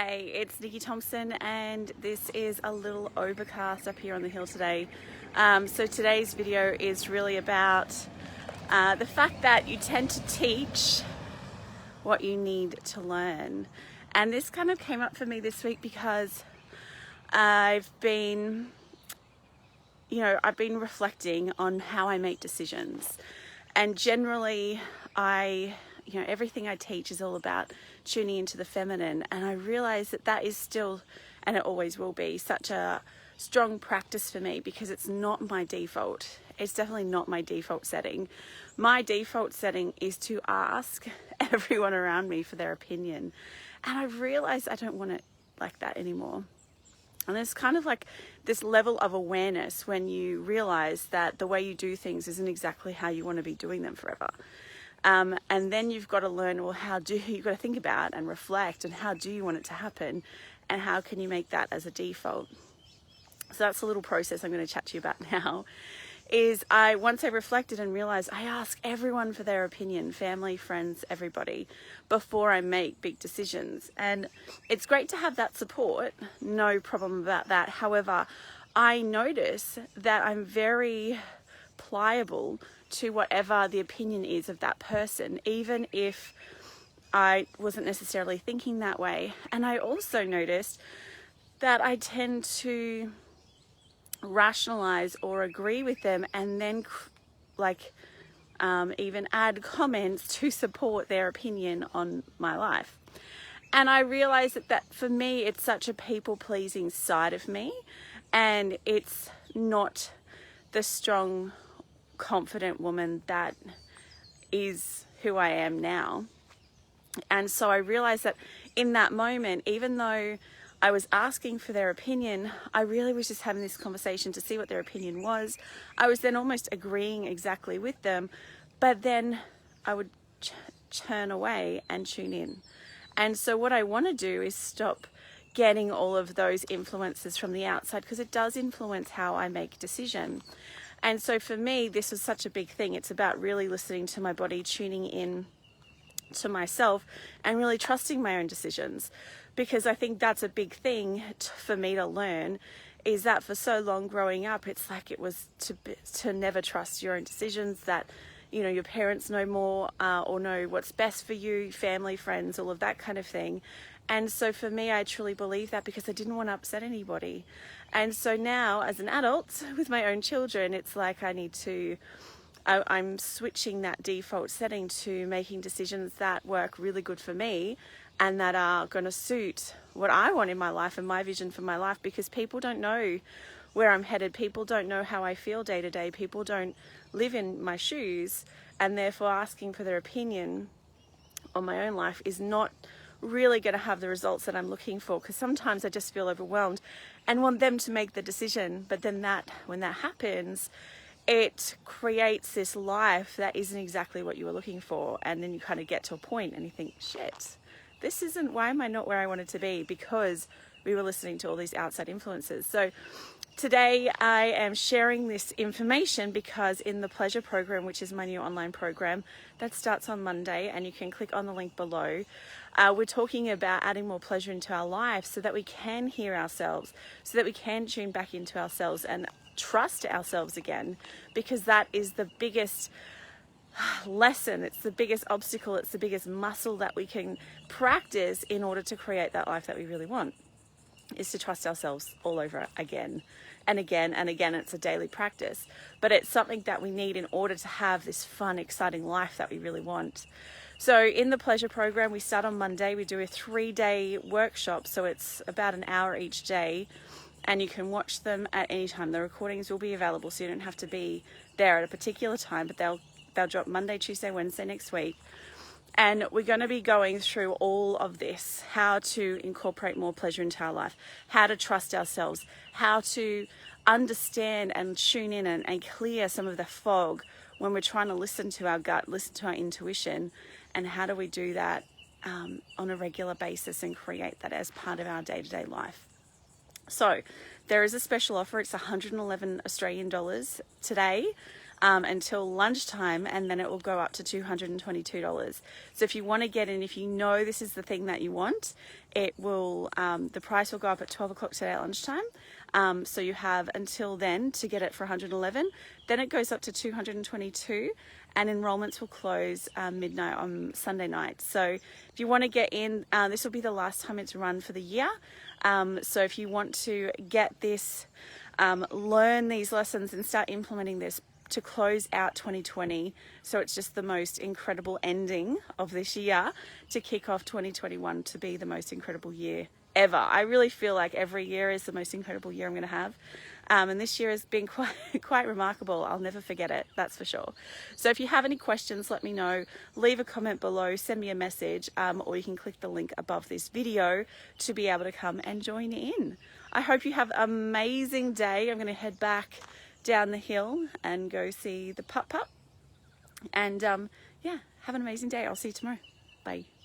Hey, it's Nikki Thompson, and this is a little overcast up here on the hill today. So today's video is really about the fact that you tend to teach what you need to learn. And this kind of came up for me this week because I've been reflecting on how I make decisions. And generally, everything I teach is all about tuning into the feminine. And I realize that that is still, and it always will be, such a strong practice for me because it's not my default. It's definitely not my default setting. My default setting is to ask everyone around me for their opinion. And I've realized I don't want it like that anymore. And there's kind of like this level of awareness when you realize that the way you do things isn't exactly how you want to be doing them forever. And then you've got to learn, well, you've got to think about and reflect, and how do you want it to happen, and how can you make that as a default? So that's a little process I'm going to chat to you about now. Once I reflected and realized, I ask everyone for their opinion, family, friends, everybody, before I make big decisions. And it's great to have that support, no problem about that. However, I notice that I'm very pliable to whatever the opinion is of that person, even if I wasn't necessarily thinking that way. And I also noticed that I tend to rationalize or agree with them and then even add comments to support their opinion on my life. And I realized that for me, it's such a people-pleasing side of me, and it's not the strong, confident woman that is who I am now. And so I realized that in that moment, even though I was asking for their opinion, I really was just having this conversation to see what their opinion was. I was then almost agreeing exactly with them, but then I would turn away and tune in. And so what I want to do is stop getting all of those influences from the outside, because it does influence how I make decision. And so for me, this was such a big thing. It's about really listening to my body, tuning in to myself, and really trusting my own decisions. Because I think that's a big thing for me to learn, is that for so long growing up, it's like it was to never trust your own decisions, that, your parents know more or know what's best for you, family, friends, all of that kind of thing. And so for me, I truly believe that because I didn't want to upset anybody. And so now as an adult with my own children, it's like I'm switching that default setting to making decisions that work really good for me and that are going to suit what I want in my life and my vision for my life, because people don't know where I'm headed. People don't know how I feel day to day. People don't live in my shoes, and therefore asking for their opinion on my own life is not really going to have the results that I'm looking for, because sometimes I just feel overwhelmed and want them to make the decision. But then when that happens, it creates this life that isn't exactly what you were looking for. And then you kind of get to a point and you think, shit, why am I not where I wanted to be? Because we were listening to all these outside influences. So today I am sharing this information because in the Pleasure Program, which is my new online program that starts on Monday, and you can click on the link below, we're talking about adding more pleasure into our life so that we can hear ourselves, so that we can tune back into ourselves and trust ourselves again, because that is the biggest lesson, it's the biggest obstacle, it's the biggest muscle that we can practice in order to create that life that we really want, is to trust ourselves all over again and again and again. It's a daily practice, but it's something that we need in order to have this fun, exciting life that we really want. So in the Pleasure Program, we start on Monday. We do a 3-day workshop, so it's about an hour each day, and you can watch them at any time. The recordings will be available, so you don't have to be there at a particular time, but they'll drop Monday, Tuesday, Wednesday next week. And we're going to be going through all of this, how to incorporate more pleasure into our life, how to trust ourselves, how to understand and tune in and clear some of the fog when we're trying to listen to our gut, listen to our intuition, and how do we do that on a regular basis and create that as part of our day-to-day life. So there is a special offer. It's 111 Australian dollars today. until lunchtime, and then it will go up to $222. So if you want to get in, if you know this is the thing that you want, it will, the price will go up at 12 o'clock today at lunchtime. So you have until then to get it for $111. Then it goes up to $222, and enrollments will close midnight on Sunday night. So if you want to get in, this will be the last time it's run for the year. So if you want to get this, learn these lessons and start implementing this to close out 2020, so it's just the most incredible ending of this year to kick off 2021 to be the most incredible year ever. I really feel like every year is the most incredible year I'm going to have. And this year has been quite remarkable. I'll never forget it, that's for sure. So if you have any questions, let me know. Leave a comment below, send me a message, or you can click the link above this video to be able to come and join in. I hope you have an amazing day. I'm going to head back down the hill and go see the pup. And yeah, have an amazing day. I'll see you tomorrow. Bye.